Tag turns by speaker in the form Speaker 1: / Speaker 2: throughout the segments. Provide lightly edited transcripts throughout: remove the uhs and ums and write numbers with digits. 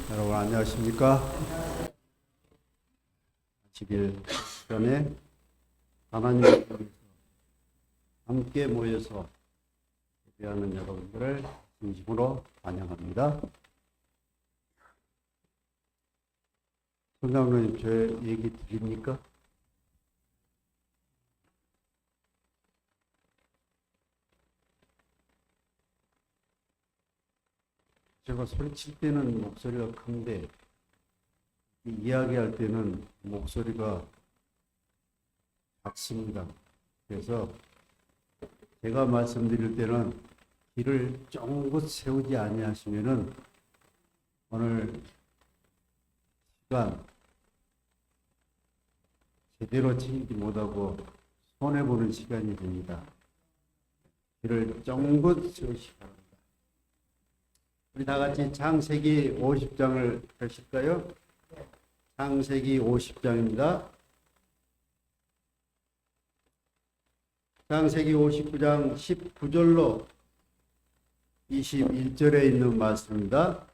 Speaker 1: 여러분 안녕하십니까? 10일 전에 하나님을 위해서 함께 모여서 예배하는 여러분들을 진심으로 환영합니다. 선장로님, 저 얘기 드립니까? 제가 소리칠 때는 목소리가 큰데 이야기할 때는 목소리가 작습니다. 그래서 제가 말씀드릴 때는 길을 쫑긋 세우지 아니하시면은 오늘 시간 제대로 챙기지 못하고 손해보는 시간이 됩니다. 길을 쫑긋 세우시기 바랍니다. 우리 다 같이 창세기 50장을 펴실까요? 창세기 50장입니다. 창세기 59장 19절로 21절에 있는 말씀입니다.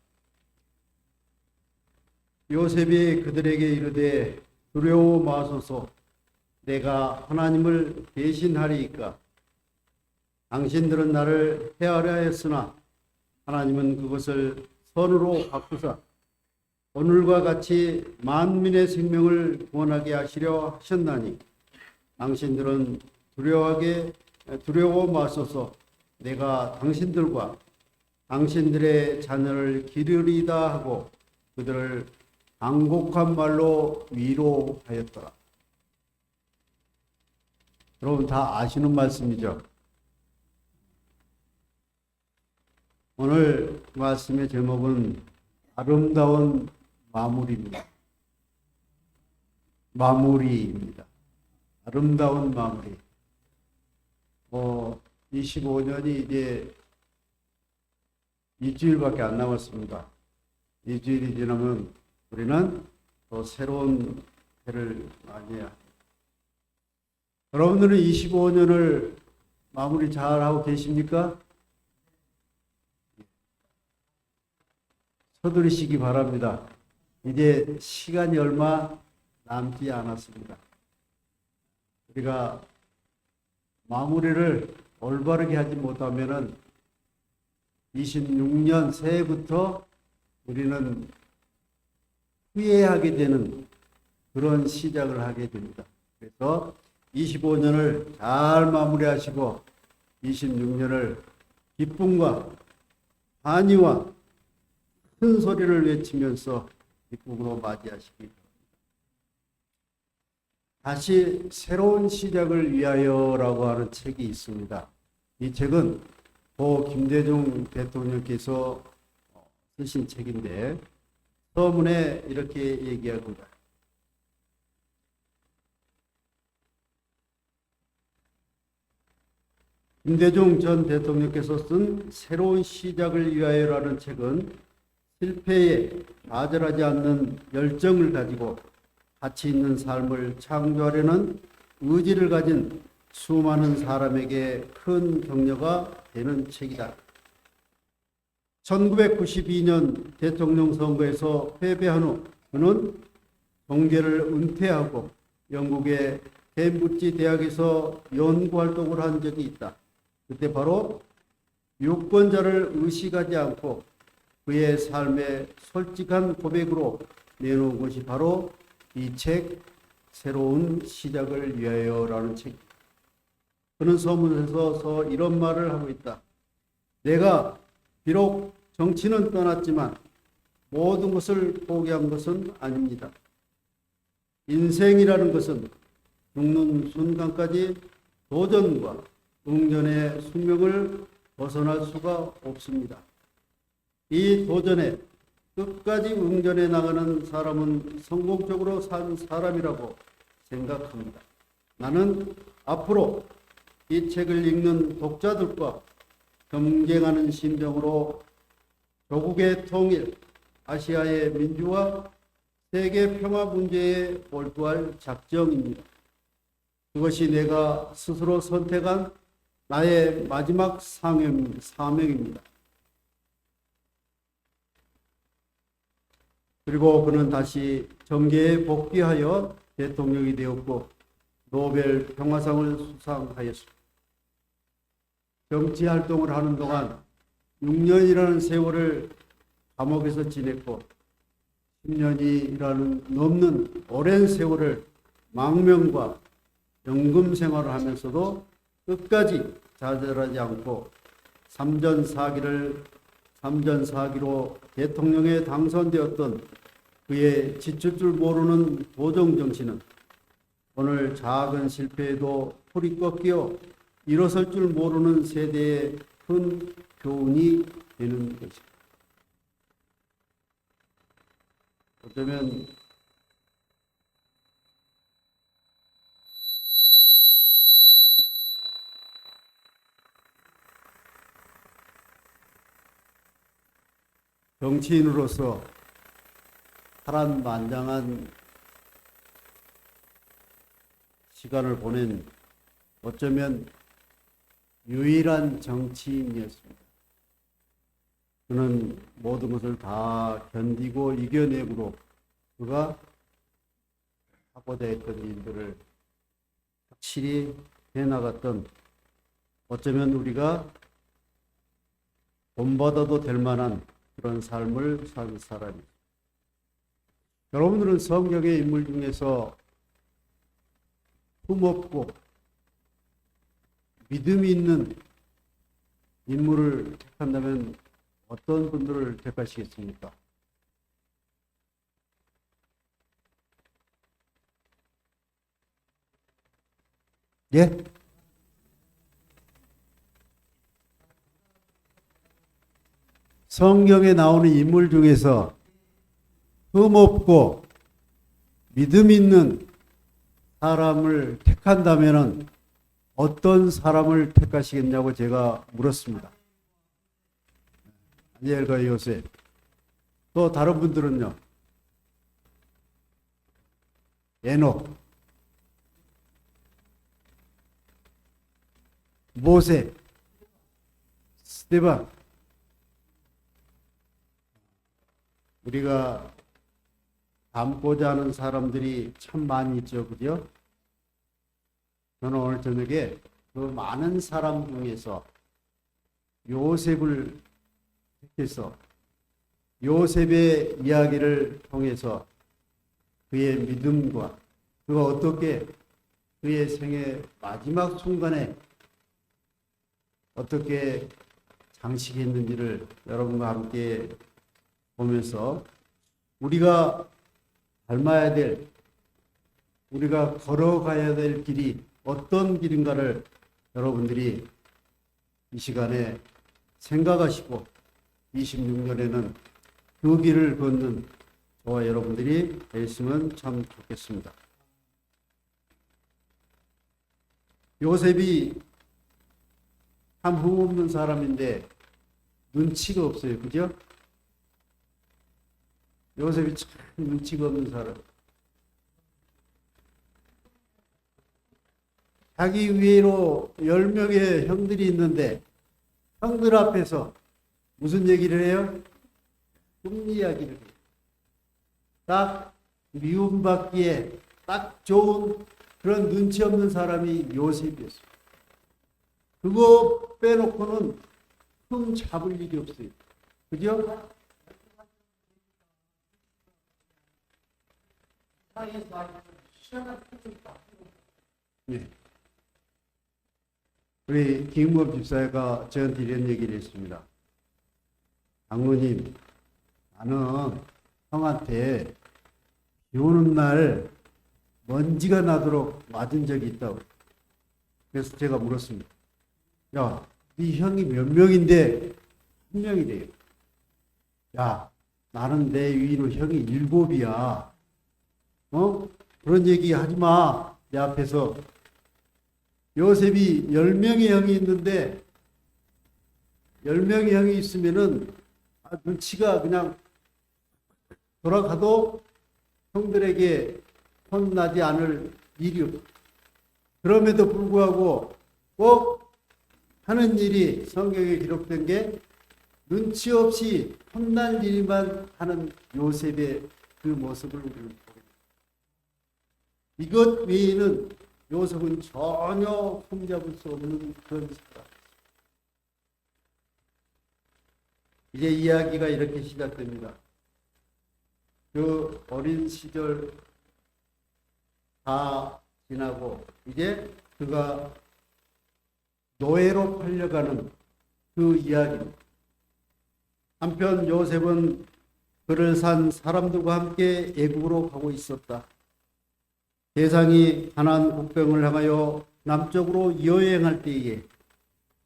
Speaker 1: 요셉이 그들에게 이르되 두려워 마소서, 내가 하나님을 대신하리이까. 당신들은 나를 해하려 했으나 하나님은 그것을 선으로 바꾸사 오늘과 같이 만민의 생명을 구원하게 하시려 하셨나니 당신들은 두려워 마소서, 내가 당신들과 당신들의 자녀를 기르리다 하고 그들을 간곡한 말로 위로하였더라. 여러분 다 아시는 말씀이죠? 오늘 말씀의 제목은 아름다운 마무리입니다. 마무리입니다. 아름다운 마무리. 25년이 이제 2주일밖에 안 남았습니다. 2주일이 지나면 우리는 또 새로운 해를 맞이해야 합니다. 여러분들은 25년을 마무리 잘 하고 계십니까? 서두르시기 바랍니다. 이제 시간이 얼마 남지 않았습니다. 우리가 마무리를 올바르게 하지 못하면은 26년 새해부터 우리는 후회하게 되는 그런 시작을 하게 됩니다. 그래서 25년을 잘 마무리하시고 26년을 기쁨과 환희와 큰 소리를 외치면서 기쁨으로 맞이하시기 바랍니다. 다시 새로운 시작을 위하여라고 하는 책이 있습니다. 이 책은 고 김대중 대통령께서 쓰신 책인데 서문에 이렇게 얘기합니다. 김대중 전 대통령께서 쓴 새로운 시작을 위하여라는 책은 실패에 좌절하지 않는 열정을 가지고 가치 있는 삶을 창조하려는 의지를 가진 수많은 사람에게 큰 격려가 되는 책이다. 1992년 대통령 선거에서 패배한 후 그는 정계를 은퇴하고 영국의 캠브리지 대학에서 연구활동을 한 적이 있다. 그때 바로 유권자를 의식하지 않고 그의 삶의 솔직한 고백으로 내놓은 것이 바로 이 책 새로운 시작을 위하여라는 책. 그는 서문에서 이런 말을 하고 있다. 내가 비록 정치는 떠났지만 모든 것을 포기한 것은 아닙니다. 인생이라는 것은 죽는 순간까지 도전과 응전의 숙명을 벗어날 수가 없습니다. 이 도전에 끝까지 응전해 나가는 사람은 성공적으로 산 사람이라고 생각합니다. 나는 앞으로 이 책을 읽는 독자들과 경쟁하는 심정으로 조국의 통일, 아시아의 민주화, 세계 평화 문제에 몰두할 작정입니다. 그것이 내가 스스로 선택한 나의 마지막 사명입니다. 그리고 그는 다시 정계에 복귀하여 대통령이 되었고 노벨 평화상을 수상하였습니다. 정치 활동을 하는 동안 6년이라는 세월을 감옥에서 지냈고 10년이라는 넘는 오랜 세월을 망명과 연금 생활을 하면서도 끝까지 좌절하지 않고 삼전사기로 대통령에 당선되었던 그의 지칠 줄 모르는 도정정신은 오늘 작은 실패에도 풀이 꺾여 일어설 줄 모르는 세대의 큰 교훈이 되는 것입니다. 어쩌면 정치인으로서 파란만장한 시간을 보낸 어쩌면 유일한 정치인이었습니다. 그는 모든 것을 다 견디고 이겨내므로 그가 하고자 했던 일들을 확실히 해나갔던 어쩌면 우리가 본받아도 될 만한 그런 삶을 산 사람입니다. 여러분들은 성경의 인물 중에서 품없고 믿음이 있는 인물을 택한다면 어떤 분들을 택하시겠습니까? 예? 성경에 나오는 인물 중에서 흠없고 믿음 있는 사람을 택한다면 어떤 사람을 택하시겠냐고 제가 물었습니다. 다니엘과 요셉. 또 다른 분들은요. 에녹, 모세, 스데반. 우리가 닮고자 하는 사람들이 참 많이 있죠. 그죠? 저는 오늘 저녁에 그 많은 사람 중에서 요셉을 택해서 요셉의 이야기를 통해서 그의 믿음과 그가 어떻게 그의 생의 마지막 순간에 어떻게 장식했는지를 여러분과 함께 보면서 우리가 닮아야 될, 우리가 걸어가야 될 길이 어떤 길인가를 여러분들이 이 시간에 생각하시고 26년에는 그 길을 걷는 저와 여러분들이 되었으면 참 좋겠습니다. 요셉이 참 흠없는 사람인데 눈치가 없어요. 그죠? 요셉이 참 눈치가 없는 사람. 자기 위로 10명의 형들이 있는데 형들 앞에서 무슨 얘기를 해요? 꿈 이야기를 해요. 딱 미움받기에 딱 좋은 그런 눈치 없는 사람이 요셉이었어요. 그거 빼놓고는 흠 잡을 일이 없어요. 그죠? 네. 우리 김범 집사가 저한테 이런 얘기를 했습니다. 장로님, 나는 형한테 비 오는 날 먼지가 나도록 맞은 적이 있다고. 그래서 제가 물었습니다. 야, 네 형이 몇 명인데 한 명이래요. 야, 나는 내 위로 형이 7이야. 그런 얘기 하지 마. 내 앞에서. 요셉이 10명의 형이 있는데 10명의 형이 있으면은 눈치가 그냥 돌아가도 형들에게 혼나지 않을 일이 없어. 그럼에도 불구하고 꼭 하는 일이 성경에 기록된 게 눈치 없이 혼날 일만 하는 요셉의 그 모습을 우리는 보게 됩니다. 이것 외에는 요셉은 전혀 흠잡을 수 없는 그런 사람. 이제 이야기가 이렇게 시작됩니다. 그 어린 시절 다 지나고 이제 그가 노예로 팔려가는 그 이야기입니다. 한편 요셉은 그를 산 사람들과 함께 애굽으로 가고 있었다. 대상이 가나안 국경을 향하여 남쪽으로 여행할 때에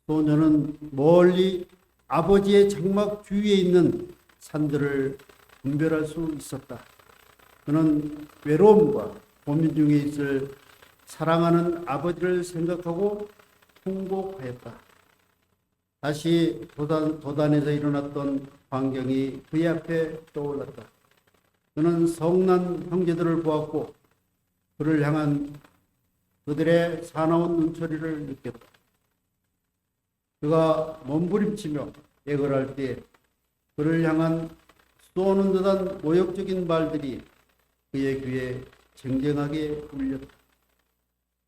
Speaker 1: 소녀는 멀리 아버지의 장막 주위에 있는 산들을 분별할 수 있었다. 그는 외로움과 고민 중에 있을 사랑하는 아버지를 생각하고 통곡하였다. 다시 도단에서 일어났던 광경이 그의 앞에 떠올랐다. 그는 성난 형제들을 보았고 그를 향한 그들의 사나운 눈초리를 느꼈다. 그가 몸부림치며 애걸할 때 그를 향한 쏘는 듯한 모욕적인 말들이 그의 귀에 쟁쟁하게 울렸다.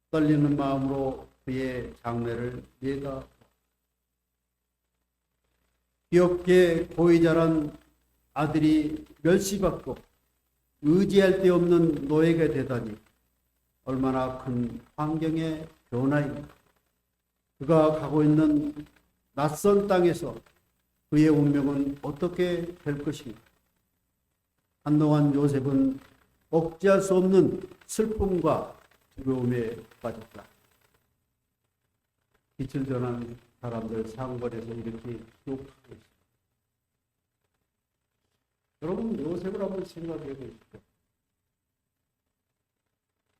Speaker 1: 떨리는 마음으로 그의 장래를 내다 귀엽게 고이 자란 아들이 멸시받고 의지할 데 없는 노예가 되다니 얼마나 큰 환경의 변화입니다. 그가 가고 있는 낯선 땅에서 그의 운명은 어떻게 될 것인가. 한동안 요셉은 억제할 수 없는 슬픔과 두려움에 빠졌다. 빛을 전한 사람들 상벌에서 이렇게 기록하고 있습니다. 여러분 요셉을 한번 생각해 보십시오.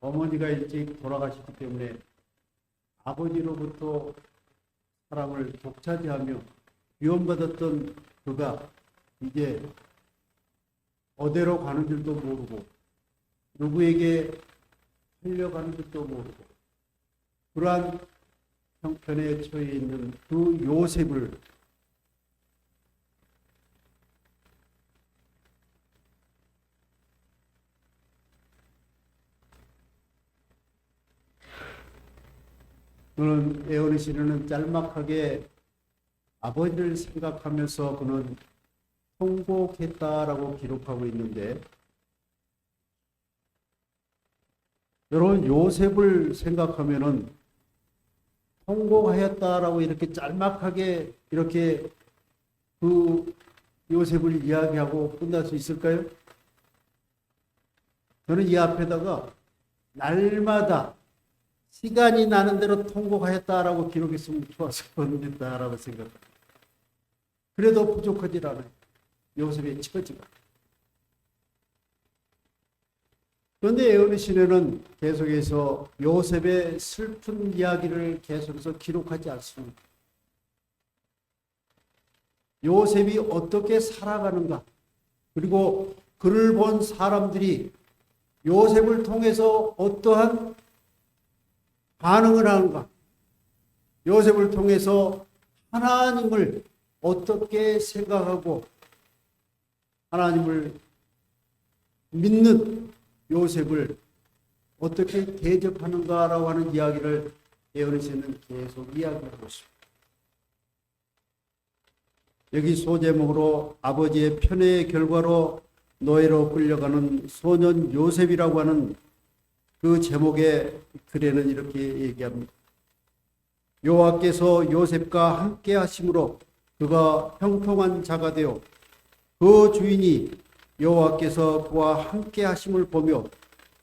Speaker 1: 어머니가 일찍 돌아가시기 때문에 아버지로부터 사랑을 독차지하며 위험받았던 그가 이제 어디로 가는 줄도 모르고 누구에게 팔려가는 줄도 모르고 그러한 형편에 처해 있는 그 요셉을 그는 에어리 시르는 짤막하게 아버지를 생각하면서 그는 통곡했다라고 기록하고 있는데 여러분 요셉을 생각하면은 통곡하였다라고 이렇게 짤막하게 이렇게 그 요셉을 이야기하고 끝날 수 있을까요? 저는 이 앞에다가 날마다 시간이 나는 대로 통곡하였다라고 기록했으면 좋았을 뻔했다라고 생각합니다. 그래도 부족하지 않아요. 요셉의 처지가. 그런데 에어리 시내는 계속해서 요셉의 슬픈 이야기를 계속해서 기록하지 않습니다. 요셉이 어떻게 살아가는가, 그리고 그를 본 사람들이 요셉을 통해서 어떠한 반응을 하는가, 요셉을 통해서 하나님을 어떻게 생각하고 하나님을 믿는 요셉을 어떻게 대접하는가라고 하는 이야기를 에어리스는 계속 이야기하고 있습니다. 여기 소제목으로 아버지의 편애의 결과로 노예로 끌려가는 소년 요셉이라고 하는 그 제목의 글에는 이렇게 얘기합니다. 여호와께서 요셉과 함께 하심으로 그가 형통한 자가 되어 그 주인이 여호와께서 그와 함께 하심을 보며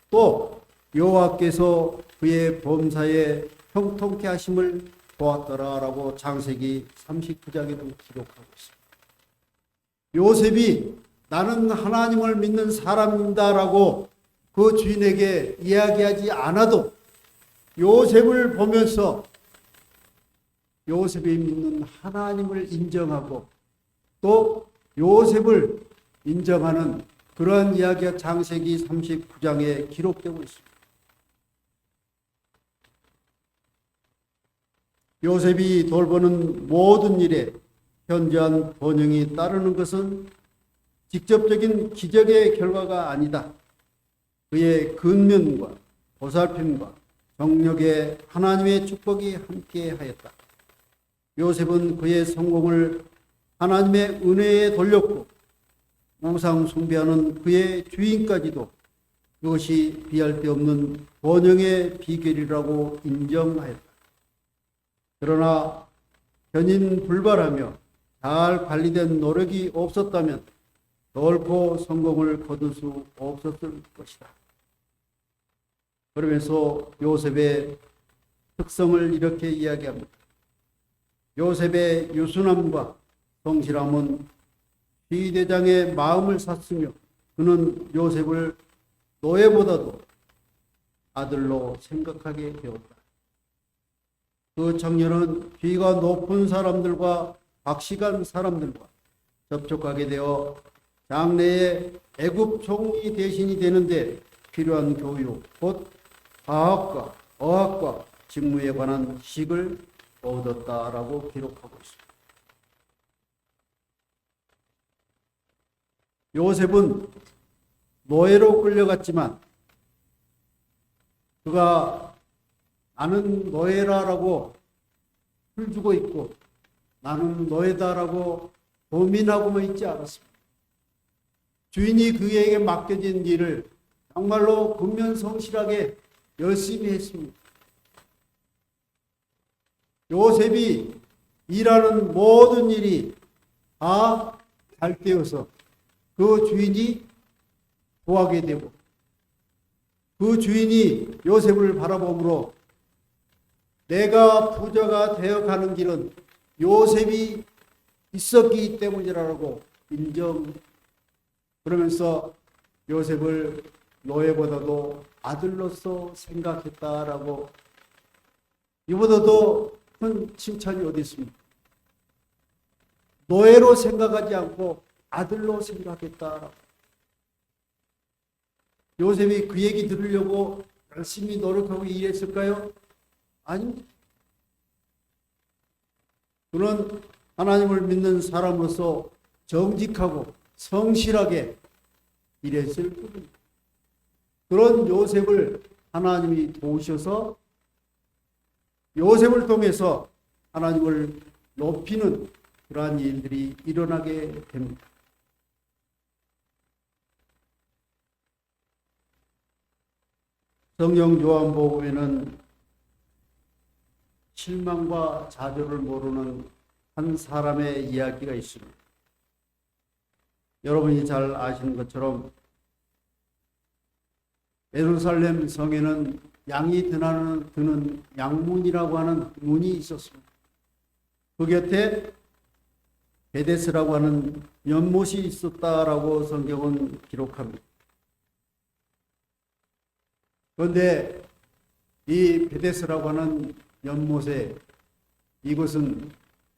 Speaker 1: 또 여호와께서 그의 범사에 형통케 하심을 보았더라라고 창세기 39장에는 기록하고 있습니다. 요셉이 나는 하나님을 믿는 사람이다라고 그 주인에게 이야기하지 않아도 요셉을 보면서 요셉이 믿는 하나님을 인정하고 또 요셉을 인정하는 그러한 이야기가 창세기 39장에 기록되고 있습니다. 요셉이 돌보는 모든 일에 현저한 번영이 따르는 것은 직접적인 기적의 결과가 아니다. 그의 근면과 보살핌과 정력에 하나님의 축복이 함께하였다. 요셉은 그의 성공을 하나님의 은혜에 돌렸고 우상 숭배하는 그의 주인까지도 그것이 비할 데 없는 번영의 비결이라고 인정하였다. 그러나 견인불발하며 잘 관리된 노력이 없었다면 결코 성공을 거둘 수 없었을 것이다. 그러면서 요셉의 특성을 이렇게 이야기합니다. 요셉의 유순함과 성실함은 시대장의 마음을 샀으며 그는 요셉을 노예보다도 아들로 생각하게 되었다. 그 청년은 귀가 높은 사람들과 박식한 사람들과 접촉하게 되어 장래의 애굽 총리 대신이 되는데 필요한 교육, 곧 과학과 어학과 직무에 관한 식을 얻었다라고 기록하고 있습니다. 요셉은 노예로 끌려갔지만 그가 나는 노예라라고 풀주고 있고 나는 노예다라고 고민하고만 있지 않았습니다. 주인이 그에게 맡겨진 일을 정말로 근면성실하게 열심히 했습니다. 요셉이 일하는 모든 일이 다 잘 되어서 그 주인이 좋아하게 되고 그 주인이 요셉을 바라보므로 내가 부자가 되어가는 길은 요셉이 있었기 때문이라고 그러면서 요셉을 노예보다도 아들로서 생각했다라고 이보다도 큰 칭찬이 어디 있습니까? 노예로 생각하지 않고 아들로 생각했다. 요셉이 그 얘기 들으려고 열심히 노력하고 일했을까요? 아닙니다. 그는 하나님을 믿는 사람으로서 정직하고 성실하게 일했을 뿐입니다. 그런 요셉을 하나님이 도우셔서 요셉을 통해서 하나님을 높이는 그러한 일들이 일어나게 됩니다. 성경 요한복음에는 실망과 좌절을 모르는 한 사람의 이야기가 있습니다. 여러분이 잘 아시는 것처럼 예루살렘 성에는 양이 드는 양문이라고 하는 문이 있었습니다. 그 곁에 베데스라고 하는 연못이 있었다라고 성경은 기록합니다. 그런데 이 베데스라고 하는 연못에 이것은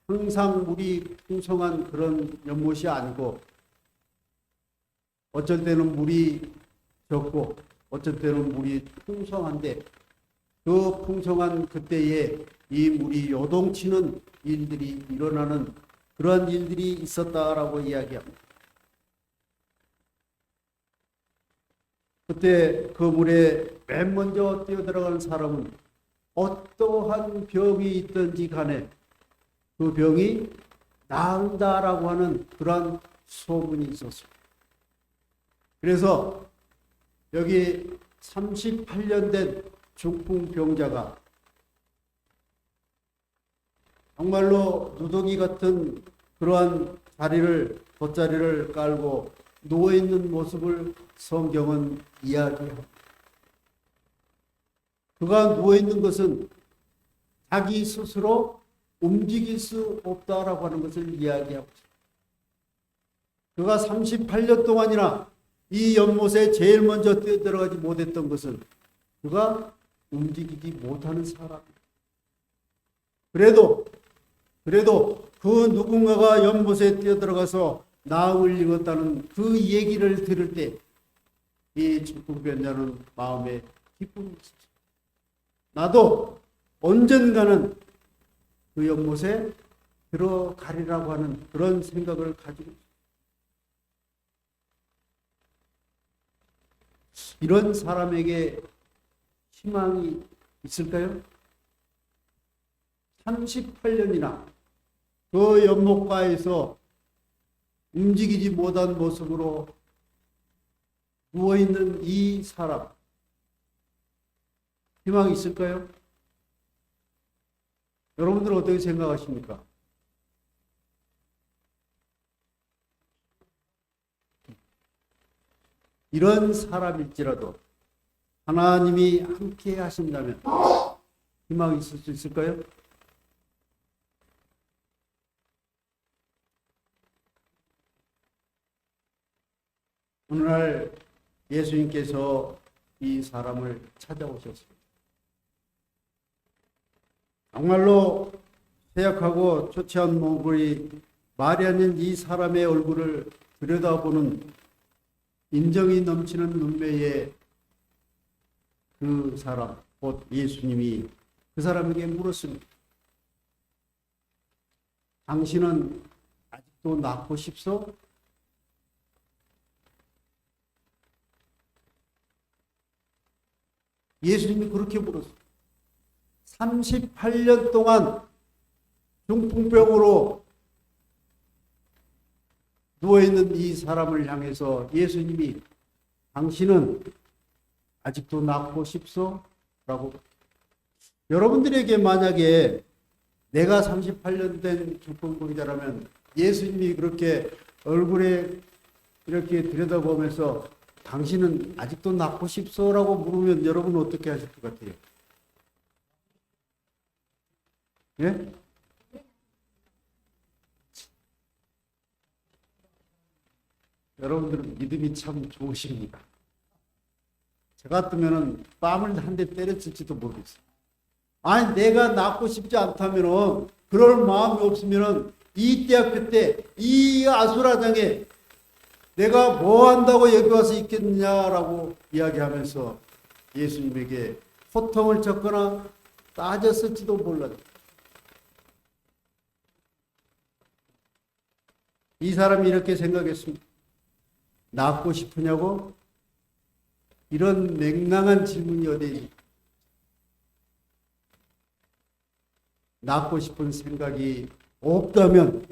Speaker 1: 항상 물이 풍성한 그런 연못이 아니고 어쩔 때는 물이 적고 어쩔 때는 물이 풍성한데 그 풍성한 그때에 이 물이 요동치는 일들이 일어나는 그런 일들이 있었다라고 이야기합니다. 그때 그 물에 맨 먼저 뛰어들어가는 사람은 어떠한 병이 있든지 간에 그 병이 나은다라고 하는 그러한 소문이 있었습니다. 그래서 여기 38년 된 중풍병자가 정말로 누더기 같은 그러한 돗자리를 깔고 누워있는 모습을 성경은 이야기합니다. 그가 누워있는 것은 자기 스스로 움직일 수 없다라고 하는 것을 이야기하고 있습니다. 그가 38년 동안이나 이 연못에 제일 먼저 뛰어들어가지 못했던 것은 그가 움직이지 못하는 사람입니다. 그래도 그 누군가가 연못에 뛰어들어가서 나음을 입었다는 그 얘기를 들을 때 이 중풍병자는 마음에 기쁨이 있었습니다. 나도 언젠가는 그 연못에 들어가리라고 하는 그런 생각을 가지고 있습니다. 이런 사람에게 희망이 있을까요? 38년이나 그 연못가에서 움직이지 못한 모습으로 누워있는 이 사람, 희망이 있을까요? 여러분들은 어떻게 생각하십니까? 이런 사람일지라도 하나님이 함께 하신다면 희망이 있을 수 있을까요? 오늘날 예수님께서 이 사람을 찾아오셨습니다. 정말로 쇠약하고 초췌한 몸이 말이 아닌 이 사람의 얼굴을 들여다보는 인정이 넘치는 눈매의 그 사람, 곧 예수님이 그 사람에게 물었습니다. 당신은 아직도 낳고 싶소? 예수님이 그렇게 물었어요. 38년 동안 중풍병으로 누워있는 이 사람을 향해서 예수님이 당신은 아직도 낳고 싶소? 라고. 여러분들에게 만약에 내가 38년 된 중풍병자라면 예수님이 그렇게 얼굴에 이렇게 들여다보면서 당신은 아직도 낳고 싶소? 라고 물으면 여러분은 어떻게 하실 것 같아요? 예? 여러분들은 믿음이 참 좋으십니다. 저 같으면은 뺨을 한 대 때렸을지도 모르겠어요. 아니, 내가 낳고 싶지 않다면은, 그럴 마음이 없으면은, 이 대학교 때, 이 아수라장에 내가 뭐 한다고 여기 와서 있겠느냐라고 이야기하면서 예수님에게 호통을 쳤거나 따졌을지도 몰라요. 이 사람이 이렇게 생각했습니다. 낳고 싶으냐고? 이런 맹랑한 질문이 어디 있니? 낳고 싶은 생각이 없다면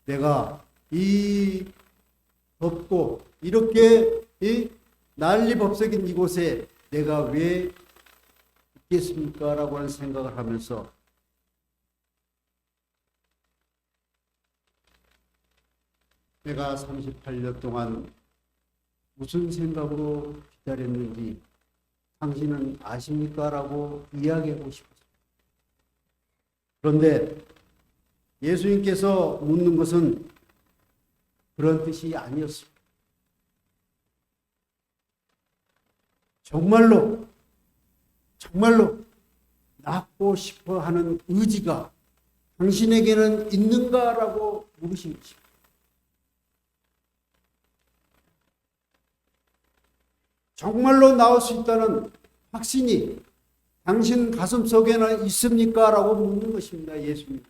Speaker 1: 내가 이 덥고 이렇게 이 난리법석인 이곳에 내가 왜 있겠습니까? 라고 하는 생각을 하면서 내가 38년 동안 무슨 생각으로 기다렸는지 당신은 아십니까? 라고 이야기하고 싶었습니다. 그런데 예수님께서 묻는 것은 그런 뜻이 아니었습니다. 정말로 낳고 싶어 하는 의지가 당신에게는 있는가라고 물으신 것입니다. 정말로 나올 수 있다는 확신이 당신 가슴 속에는 있습니까? 라고 묻는 것입니다. 예수님.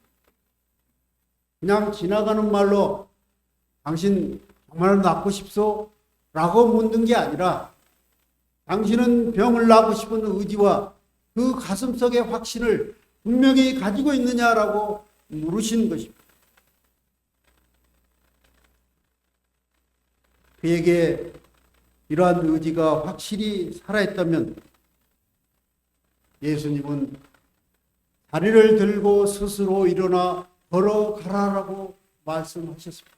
Speaker 1: 그냥 지나가는 말로 당신 정말로 낳고 싶소? 라고 묻는 게 아니라 당신은 병을 낳고 싶은 의지와 그 가슴 속의 확신을 분명히 가지고 있느냐라고 물으시는 것입니다. 그에게 이러한 의지가 확실히 살아있다면 예수님은 다리를 들고 스스로 일어나 걸어가라라고 말씀하셨습니다.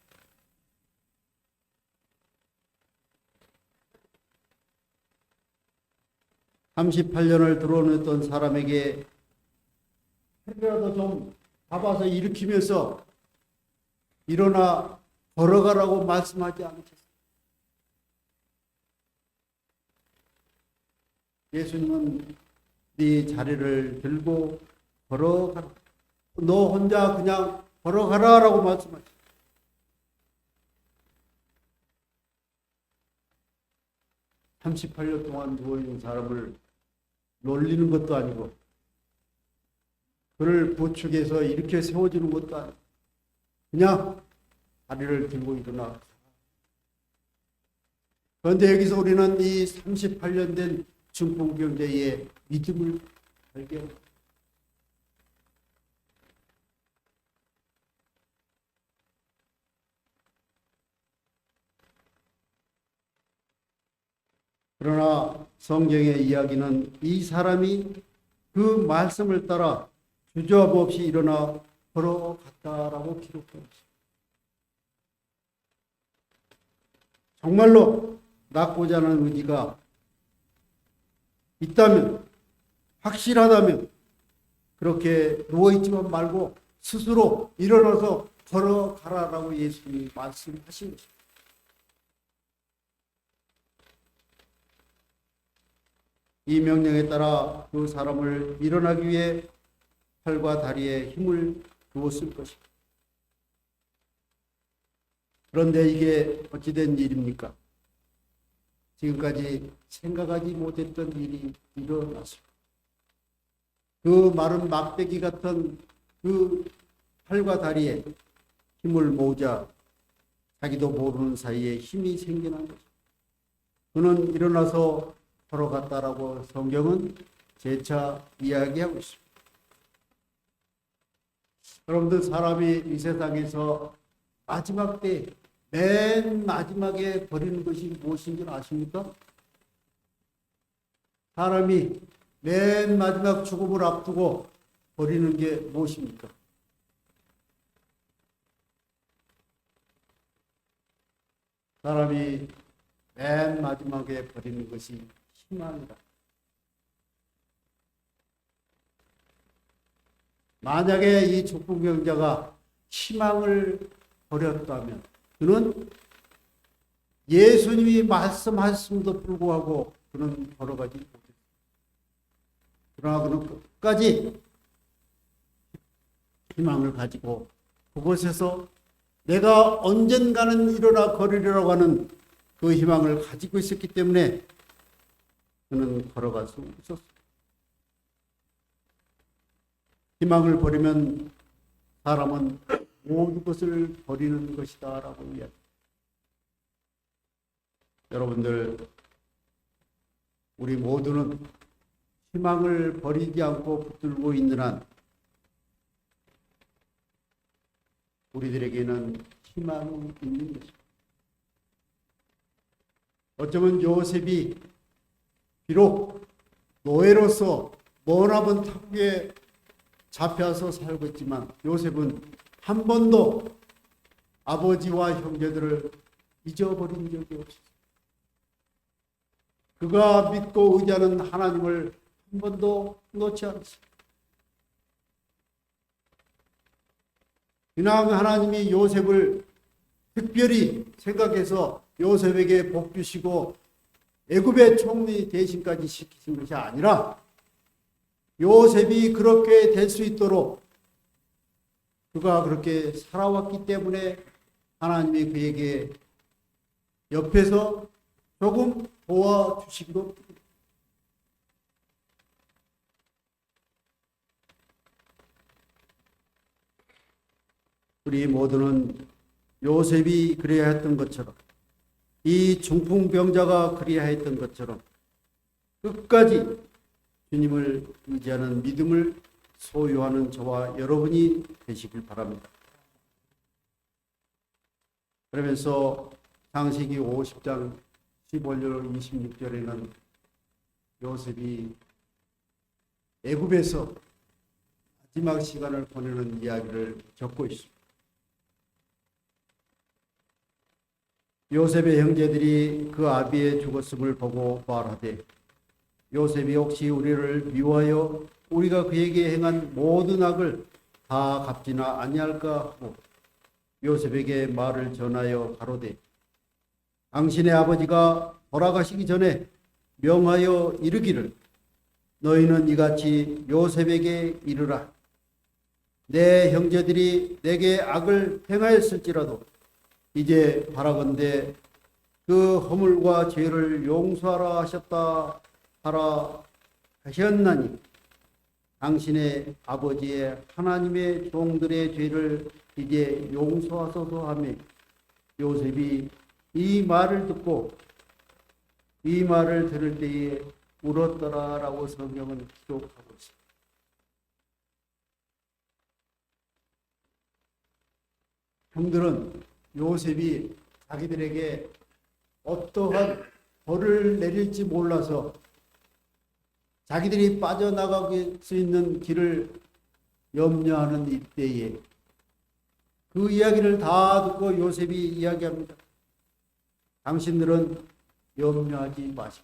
Speaker 1: (38년을) 드러냈던 사람에게 해라도 좀 잡아서 일으키면서 일어나 걸어가라고 말씀하지 않으셨습니다. 예수님은 네 자리를 들고 걸어가라. 너 혼자 그냥 걸어가라라고 말씀하셨습니다. 38년 동안 누워있는 사람을 놀리는 것도 아니고 그를 부축해서 이렇게 세워주는 것도 아니고 그냥 다리를 들고 일어나. 그런데 여기서 우리는 이 38년 된 중풍병자의 믿음을 발견합니다. 그러나 성경의 이야기는 이 사람이 그 말씀을 따라 주저함 없이 일어나 걸어갔다라고 기록되어 있습니다. 정말로 낫고자 하는 의지가 있다면, 확실하다면 그렇게 누워있지만 말고 스스로 일어나서 걸어가라라고 예수님이 말씀하신 것입니다. 이 명령에 따라 그 사람을 일어나기 위해 팔과 다리에 힘을 주었을 것입니다. 그런데 이게 어찌된 일입니까? 지금까지 생각하지 못했던 일이 일어났습니다. 그 마른 막대기 같은 그 팔과 다리에 힘을 모으자 자기도 모르는 사이에 힘이 생겨난 것입니다. 그는 일어나서 걸어갔다라고 성경은 재차 이야기하고 있습니다. 여러분들, 사람이 이 세상에서 마지막 때 맨 마지막에 버리는 것이 무엇인 줄 아십니까? 사람이 맨 마지막 죽음을 앞두고 버리는 게 무엇입니까? 사람이 맨 마지막에 버리는 것이 희망이다. 만약에 이 중풍병자가 희망을 버렸다면 그는 예수님이 말씀하셨음에도 불구하고 그는 걸어가지 못했습니다. 그러나 그는 끝까지 희망을 가지고 그곳에서 내가 언젠가는 일어나 걸으리라고 하는 그 희망을 가지고 있었기 때문에 그는 걸어갈 수 있었습니다. 희망을 버리면 사람은 모든 것을 버리는 것이다 라고 이야기합니다. 여러분들, 우리 모두는 희망을 버리지 않고 붙들고 있는 한 우리들에게는 희망이 있는 것입니다. 어쩌면 요셉이 비록 노예로서 머나먼 타국에 잡혀서 살고 있지만 요셉은 한 번도 아버지와 형제들을 잊어버린 적이 없습니다. 그가 믿고 의지하는 하나님을 한 번도 놓지 않았습니다. 그냥 하나님이 요셉을 특별히 생각해서 요셉에게 복 주시고 애굽의 총리 대신까지 시키신 것이 아니라 요셉이 그렇게 될 수 있도록 그가 그렇게 살아왔기 때문에 하나님이 그에게 옆에서 조금 도와주신 겁니다. 우리 모두는 요셉이 그래야 했던 것처럼 이 중풍병자가 그래야 했던 것처럼 끝까지 주님을 의지하는 믿음을 소유하는 저와 여러분이 되시길 바랍니다. 그러면서 창세기 50장 15절 26절에는 요셉이 애굽에서 마지막 시간을 보내는 이야기를 적고 있습니다. 요셉의 형제들이 그 아비의 죽었음을 보고 말하되 요셉이 혹시 우리를 미워하여 우리가 그에게 행한 모든 악을 다 갚지나 아니할까 하고 요셉에게 말을 전하여 가로되 당신의 아버지가 돌아가시기 전에 명하여 이르기를 너희는 이같이 요셉에게 이르라 내 형제들이 내게 악을 행하였을지라도 이제 바라건대 그 허물과 죄를 용서하라 하셨다 하라 하셨나니 당신의 아버지의 하나님의 종들의 죄를 이제 용서하소서 하며 요셉이 이 말을 듣고 이 말을 들을 때에 울었더라라고 성경은 기록하고 있습니다. 형들은 요셉이 자기들에게 어떠한 벌을 내릴지 몰라서 자기들이 빠져나갈 수 있는 길을 염려하는 이때에 그 이야기를 다 듣고 요셉이 이야기합니다. 당신들은 염려하지 마십시오.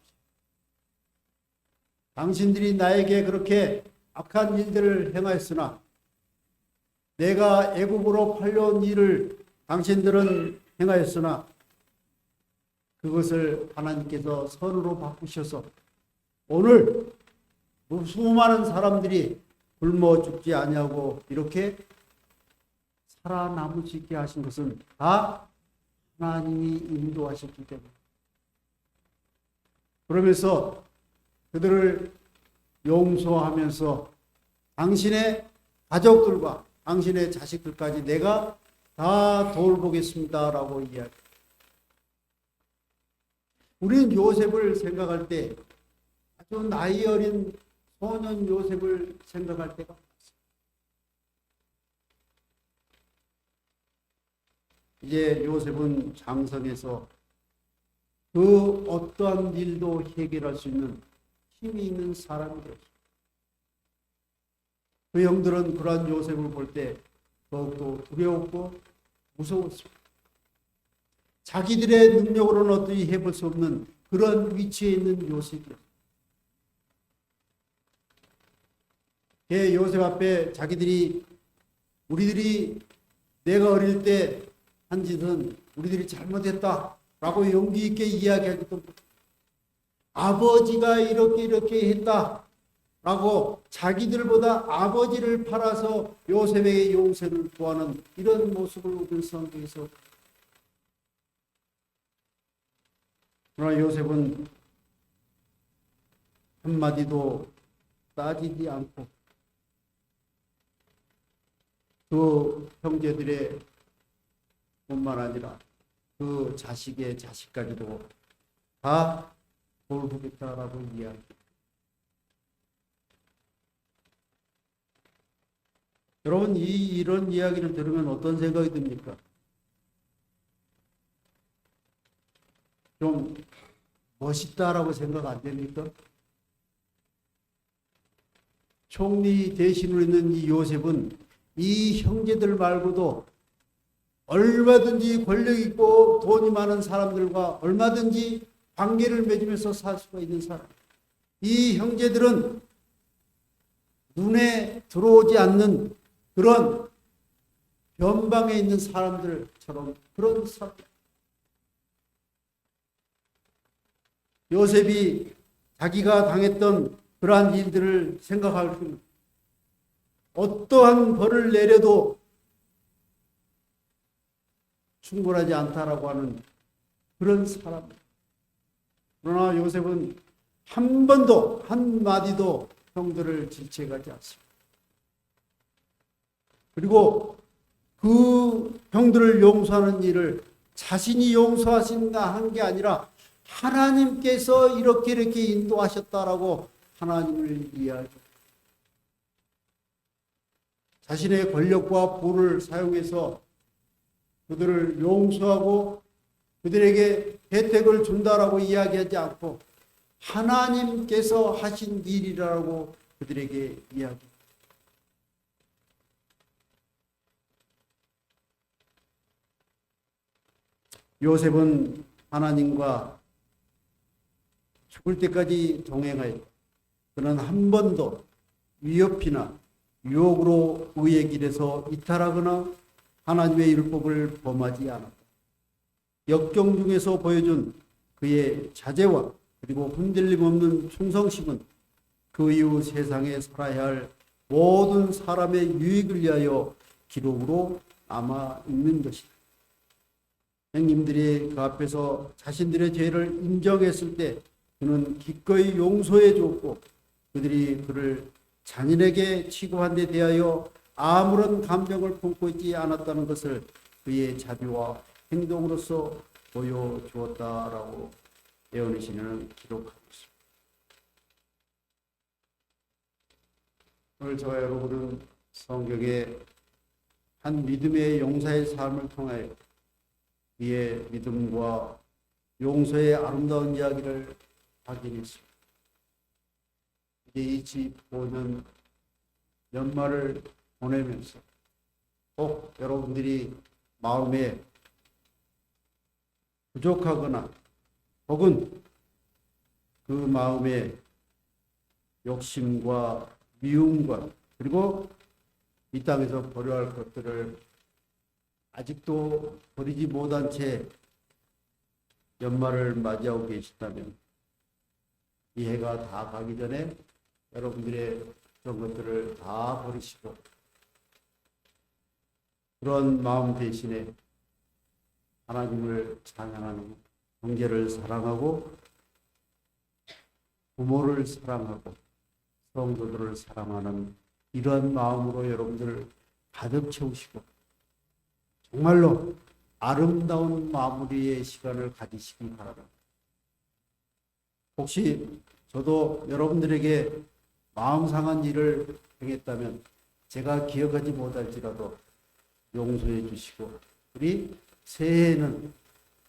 Speaker 1: 당신들이 나에게 그렇게 악한 일들을 행하였으나 내가 애굽으로 팔려온 일을 당신들은 행하였으나 그것을 하나님께서 선으로 바꾸셔서 오늘 수많은 사람들이 굶어 죽지 아니하고 이렇게 살아남을 수 있게 하신 것은 다 하나님이 인도하셨기 때문에 그러면서 그들을 용서하면서 당신의 가족들과 당신의 자식들까지 내가 다 돌보겠습니다라고 이야기합니다. 우리는 요셉을 생각할 때 아주 나이 어린 소년 요셉을 생각할 때가 많습니다. 이제 요셉은 장성해서 그 어떠한 일도 해결할 수 있는 힘이 있는 사람이 되었습니다. 그 형들은 그러한 요셉을 볼 때 더욱더 두려웠고 무서웠습니다. 자기들의 능력으로는 어떻게 해볼 수 없는 그런 위치에 있는 요셉이었습니다. 요셉 앞에 자기들이 우리들이 내가 어릴 때 한 짓은 우리들이 잘못했다라고 용기 있게 이야기하기도 못합니다. 아버지가 이렇게 했다라고 자기들보다 아버지를 팔아서 요셉에게 용서를 구하는 이런 모습을 우리 성경에서 그러나 요셉은 한마디도 따지지 않고 그 형제들의 뿐만 아니라 그 자식의 자식까지도 다 돌보겠다라고 이야기합니다. 여러분 이런 이야기를 들으면 어떤 생각이 듭니까? 좀 멋있다라고 생각 안 됩니까? 총리 대신으로 있는 이 요셉은 이 형제들 말고도 얼마든지 권력 있고 돈이 많은 사람들과 얼마든지 관계를 맺으면서 살 수가 있는 사람. 이 형제들은 눈에 들어오지 않는 그런 변방에 있는 사람들처럼 그런 사람. 요셉이 자기가 당했던 그러한 일들을 생각할 때 어떠한 벌을 내려도 충분하지 않다라고 하는 그런 사람. 그러나 요셉은 한 번도 한마디도 형들을 질책하지 않습니다. 그리고 그 형들을 용서하는 일을 자신이 용서하신다 한 게 아니라 하나님께서 이렇게 인도하셨다라고 하나님을 이해하죠. 자신의 권력과 부를 사용해서 그들을 용서하고 그들에게 혜택을 준다라고 이야기하지 않고 하나님께서 하신 일이라고 그들에게 이야기합니다. 요셉은 하나님과 죽을 때까지 동행하였다. 그는 한 번도 위협이나 유혹으로 의의 길에서 이탈하거나 하나님의 율법을 범하지 않았다. 역경 중에서 보여준 그의 자제와 그리고 흔들림 없는 충성심은 그 이후 세상에 살아야 할 모든 사람의 유익을 위하여 기록으로 남아 있는 것이다. 형님들이 그 앞에서 자신들의 죄를 인정했을 때 그는 기꺼이 용서해 줬고 그들이 그를 자신에게 취급한 데 대하여 아무런 감정을 품고 있지 않았다는 것을 그의 자비와 행동으로서 보여주었다라고 예언의 시인은 기록하고 있습니다. 오늘 저와 여러분은 성경의 한 믿음의 용사의 삶을 통하여 그의 믿음과 용서의 아름다운 이야기를 확인했습니다. 이제 25년 연말을 보내면서 꼭 여러분들이 마음에 부족하거나 혹은 그 마음에 욕심과 미움과 그리고 이 땅에서 버려야 할 것들을 아직도 버리지 못한 채 연말을 맞이하고 계시다면 이 해가 다 가기 전에 여러분들의 그런 것들을 다 버리시고 그런 마음 대신에 하나님을 찬양하는 형제를 사랑하고 부모를 사랑하고 성도들을 사랑하는 이러한 마음으로 여러분들을 가득 채우시고 정말로 아름다운 마무리의 시간을 가지시기 바랍니다. 혹시 저도 여러분들에게 마음 상한 일을 행했다면 제가 기억하지 못할지라도 용서해 주시고 우리 새해에는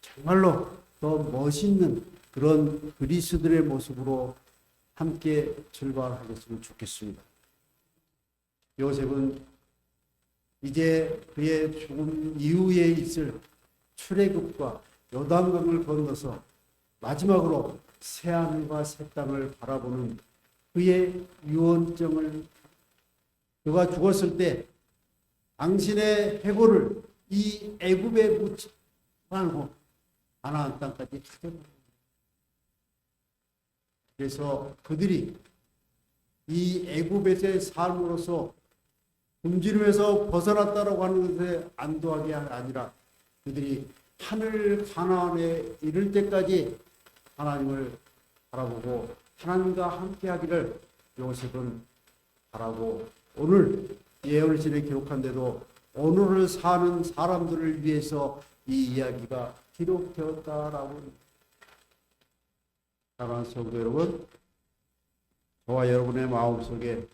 Speaker 1: 정말로 더 멋있는 그런 그리스도의 모습으로 함께 출발하셨으면 좋겠습니다. 요셉은 이제 그의 죽음 이후에 있을 출애굽과 요단강을 건너서 마지막으로 새하늘과 새 땅을 바라보는 그의 유언장을 그가 죽었을 때 당신의 해골을 이 애굽에 묻지 말고 가나안 땅까지 가져가라. 그래서 그들이 이 애굽에서의 삶으로서 굶주림에서 벗어났다라고 하는 것에 안도하게 아니라 그들이 하늘 가나안에 이를 때까지 하나님을 바라보고 하나님과 함께하기를 요셉은 바라고 오늘 예언의 시에 기록한 데도 오늘을 사는 사람들을 위해서 이 이야기가 기록되었다라고. 사랑하는 성도 여러분, 저와 여러분의 마음속에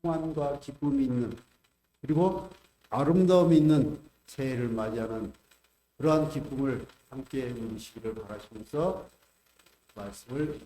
Speaker 1: 평안과 기쁨이 있는 그리고 아름다움이 있는 새해를 맞이하는 그러한 기쁨을 함께 누리시기를 바라시면서 말씀을